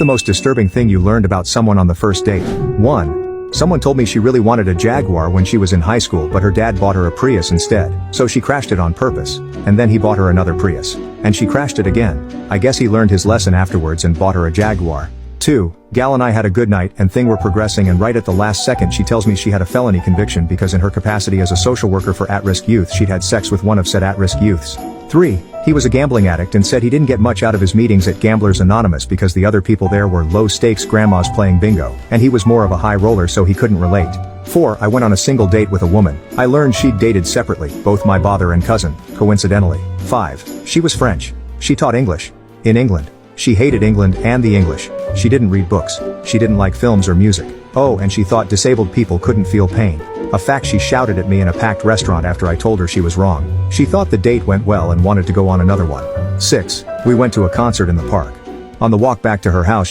the most disturbing thing you learned about someone on the first date? 1. Someone told me she really wanted a Jaguar when she was in high school, but her dad bought her a Prius instead, so she crashed it on purpose, and then he bought her another Prius. And she crashed it again. I guess he learned his lesson afterwards and bought her a Jaguar. 2. Gal and I had a good night and thing were progressing, and right at the last second she tells me she had a felony conviction because in her capacity as a social worker for at-risk youth she'd had sex with one of said at-risk youths. 3. He was a gambling addict and said he didn't get much out of his meetings at Gamblers Anonymous because the other people there were low-stakes grandmas playing bingo, and he was more of a high roller so he couldn't relate. 4. I went on a single date with a woman. I learned she'd dated separately, both my father and cousin, coincidentally. 5. She was French. She taught English. In England. She hated England and the English. She didn't read books. She didn't like films or music. Oh, and she thought disabled people couldn't feel pain. A fact she shouted at me in a packed restaurant after I told her she was wrong. She thought the date went well and wanted to go on another one. 6. We went to a concert in the park. On the walk back to her house,